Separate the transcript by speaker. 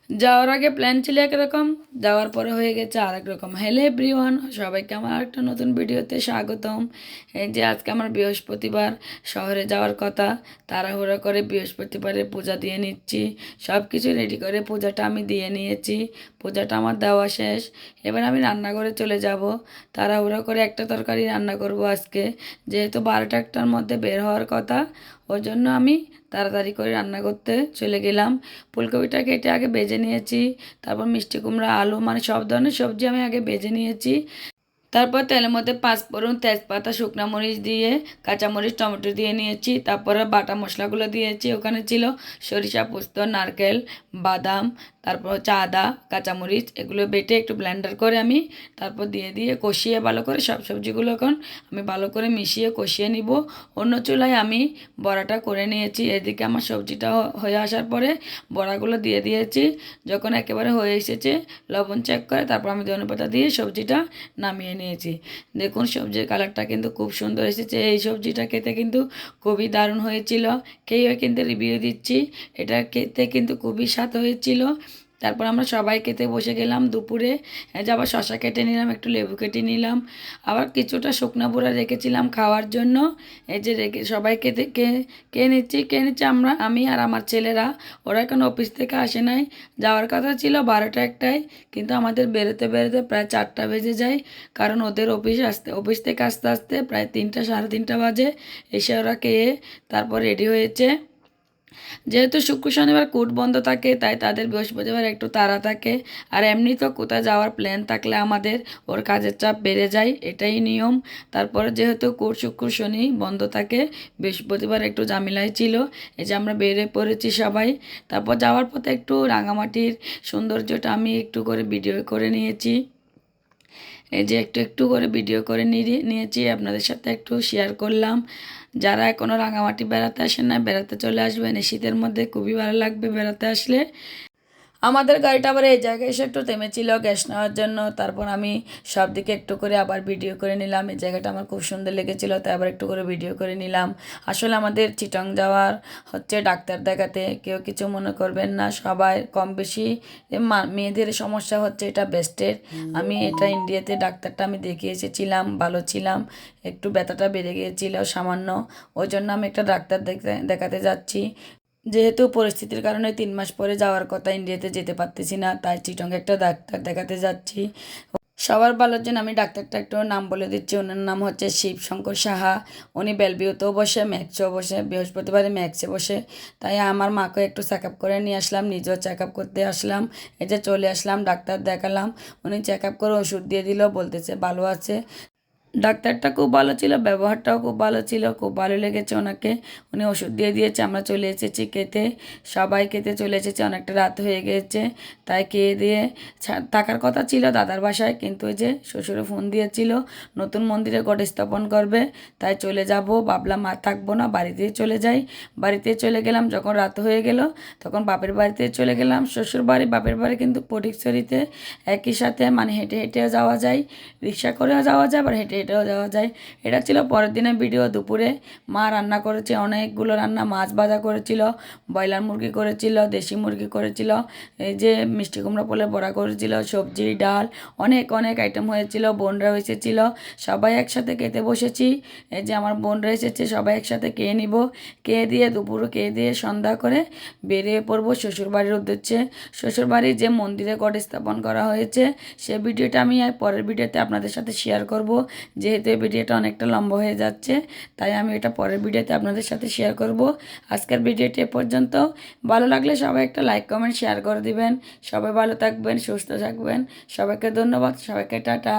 Speaker 1: যাওয়ার আগে প্ল্যান ছিল একরকম, যাওয়ার পরে হয়ে গেছে আরেক রকম। হ্যালো এভরিওয়ান, সবাইকে আমার একটা নতুন ভিডিওতে স্বাগতম। এই যে আজকে আমার বৃহস্পতিবার, শহরে যাওয়ার কথা, তাড়াহুড়ো করে বৃহস্পতিবারে পূজা দিয়ে নিচ্ছি। সব কিছু রেডি করে পূজাটা আমি দিয়ে নিয়েছি। পূজাটা আমার দেওয়া শেষ। এবার আমি রান্নাঘরে চলে যাব। তাড়াহুড়ো করে একটা তরকারি রান্না করব আজকে, যেহেতু 12টা-1টার মধ্যে বের হওয়ার কথা। ওই জন্য আমি তাড়াতাড়ি করে রান্না করতে চলে গেলাম। ফুলকপিটা কেটে আগে ভেজে নিয়েছি, তারপর মিষ্টি কুমড়া, আলু, মানে সব ধরনের সবজি আমি আগে ভেজে নিয়েছি। তারপর তেলের মধ্যে পাঁচফোড়ন, তেজপাতা, শুকনা মরিচ দিয়ে, কাঁচামরিচ, টমেটো দিয়ে নিয়েছি। তারপরে বাটা মশলাগুলো দিয়েছি। ওখানে ছিল সরিষা, পোস্ত, নারকেল, বাদাম, তারপর হচ্ছে আদা, কাঁচামরিচ, এগুলো বেটে একটু ব্লেন্ডার করে আমি তারপর দিয়ে দিয়ে কষিয়ে ভালো করে সব সবজিগুলো এখন আমি ভালো করে মিশিয়ে কষিয়ে নিব। অন্য চুলায় আমি বড়াটা করে নিয়েছি। এদিকে আমার সবজিটা হয়ে আসার পরে বড়াগুলো দিয়ে দিয়েছি। যখন একেবারে হয়ে এসেছে, লবণ চেক করে তারপর আমি ধনেপাতা দিয়ে সবজিটা নামিয়ে নিয়েছি। দেখুন সবজির কালারটা কিন্তু খুব সুন্দর এসেছে। এই সবজিটা খেতে কিন্তু খুবই দারুণ হয়েছিল। খেয়েও কিন্তু রিভিউ দিচ্ছি, এটা খেতে কিন্তু খুবই স্বাদ হয়েছিল। তারপর আমরা সবাই খেতে বসে গেলাম দুপুরে। এই যে আবার শশা কেটে নিলাম, একটু লেবু কেটে নিলাম, আবার কিছুটা শুকনো বড়া রেখেছিলাম খাওয়ার জন্য। এই যে রেখে সবাই খেয়ে নিচ্ছি আমি আর আমার ছেলেরা। ওরা এখন অফিস থেকে আসে নাই, যাওয়ার কথা ছিল 12টা-1টায়, কিন্তু আমাদের বেরোতে বেরোতে প্রায় 4টা বেজে যায়। কারণ ওদের অফিস থেকে আসতে আসতে প্রায় 3টা, সাড়ে 3টা বাজে। এসে ওরা খেয়ে তারপর রেডি হয়েছে। যেহেতু শুক্র শনিবার কোর্ট বন্ধ থাকে, তাই তাদের বৃহস্পতিবার একটু তাড়া থাকে। আর এমনি তো কোথায় যাওয়ার প্ল্যান থাকলে আমাদের ওর কাজের চাপ বেড়ে যায়, এটাই নিয়ম। তারপরে যেহেতু কোর্ট শুক্র শনি বন্ধ থাকে, বৃহস্পতিবার একটু ঝামেলাই ছিল। এই যে আমরা বেরিয়ে পড়েছি সবাই। তারপর যাওয়ার পথে একটু রাঙামাটির সৌন্দর্যটা আমি একটু করে ভিডিও করে নিয়েছি। এই যে একটু একটু করে ভিডিও করে নিয়েছি, আপনাদের সাথে একটু শেয়ার করলাম। যারা এখনও রাঙামাটি বেড়াতে আসেন না, বেড়াতে চলে আসবেন। এই শীতের মধ্যে খুবই ভালো লাগবে বেড়াতে আসলে। আমাদের গাড়িটা আবার এই জায়গায় এসে একটু থেমেছিল গ্যাস নেওয়ার জন্য। তারপর আমি সব দিকে একটু করে আবার ভিডিও করে নিলাম। এই জায়গাটা আমার খুব সুন্দর লেগেছিল, তাই আবার একটু করে ভিডিও করে নিলাম। আসলে আমাদের চিটং যাওয়ার হচ্ছে ডাক্তার দেখাতে, কেউ কিছু মনে করবেন না। সবাই কম বেশি মেয়েদের সমস্যা হচ্ছে এটা ব্রেস্টের। আমি এটা ইন্ডিয়াতে ডাক্তারটা আমি দেখিয়ে এসেছিলাম, ভালো ছিলাম। একটু ব্যথাটা বেড়ে গিয়েছিল সামান্য, ওই জন্য আমি একটা ডাক্তার দেখাতে যাচ্ছি। যেহেতু পরিস্থিতির কারণে 3 মাস পরে যাওয়ার কথা, ইন্ডিয়াতে যেতে পারতেছি না, তাই চিটংয়ে একটা ডাক্তার দেখাতে যাচ্ছি। সবার ভালোর জন্য আমি ডাক্তারটা একটু নাম বলে দিচ্ছি। ওনার নাম হচ্ছে শিবশঙ্কর সাহা। উনি বেলভিউতেও বসে, ম্যাক্সেও বসে, বৃহস্পতিবারে ম্যাক্সে বসে। তাই আমার মাকে একটু চেক আপ করে নিয়ে আসলাম, নিজেও চেক আপ করতে আসলাম। এই যে চলে আসলাম, ডাক্তার দেখালাম। উনি চেক আপ করে ওষুধ দিয়ে দিল, বলতেছে ভালো আছে। ডাক্তারটা খুব ভালো ছিল, ব্যবহারটাও খুব ভালো ছিল, খুব ভালো লেগেছে ওনাকে। উনি ওষুধ দিয়ে দিয়েছে, আমরা চলে এসেছি খেতে। সবাই খেতে চলে এসেছে, অনেকটা রাত হয়ে গিয়েছে। তাই খেয়ে দিয়ে থাকার কথা ছিল দাদার বাসায়, কিন্তু ওই যে শ্বশুরে ফোন দিয়েছিল নতুন মন্দিরে ঘট স্থাপন করবে, তাই চলে যাব। ভাবলাম আর থাকবো না, বাড়িতেই চলে যাই। বাড়িতে চলে গেলাম। যখন রাত হয়ে গেল তখন বাপের বাড়িতে চলে গেলাম। শ্বশুর বাড়ি বাপের বাড়ি কিন্তু ফটিকছড়িতে, একই সাথে, মানে হেঁটে হেঁটেও যাওয়া যায়, রিক্সা করেও যাওয়া যায়, আবার হেঁটে হেঁটেও যাওয়া যায়। এটা ছিল পরের দিনের ভিডিও। দুপুরে মা রান্না করেছে অনেকগুলো রান্না, মাছ ভাজা করেছিল, ব্রয়লার মুরগি করেছিল, দেশি মুরগি করেছিল, এই যে মিষ্টি কুমড়া পোলের বড়া করেছিল, সবজি, ডাল, অনেক অনেক আইটেম হয়েছিল। বোনরা এসেছিল, সবাই একসাথে খেতে বসেছি। এই যে আমার বোনরা এসেছে, সবাই একসাথে খেয়ে নিব। খেয়ে দিয়ে দুপুরে খেয়ে দিয়ে সন্ধ্যা করে বেরিয়ে পড়বো শ্বশুরবাড়ির উদ্দেশ্যে। শ্বশুরবাড়ির যে মন্দিরে ঘট স্থাপন করা হয়েছে, সে ভিডিওটা আমি আর পরের ভিডিওতে আপনাদের সাথে শেয়ার করব। যেহেতু এই ভিডিওটা অনেকটা লম্বা হয়ে যাচ্ছে, তাই আমি এটা পরের ভিডিওতে আপনাদের সাথে শেয়ার করব। আজকের ভিডিওটি এ পর্যন্ত। ভালো লাগলে সবাই একটা লাইক, কমেন্ট, শেয়ার করে দিবেন। সবাই ভালো থাকবেন, সুস্থ থাকবেন। সবাইকে ধন্যবাদ, সবাইকে টাটা।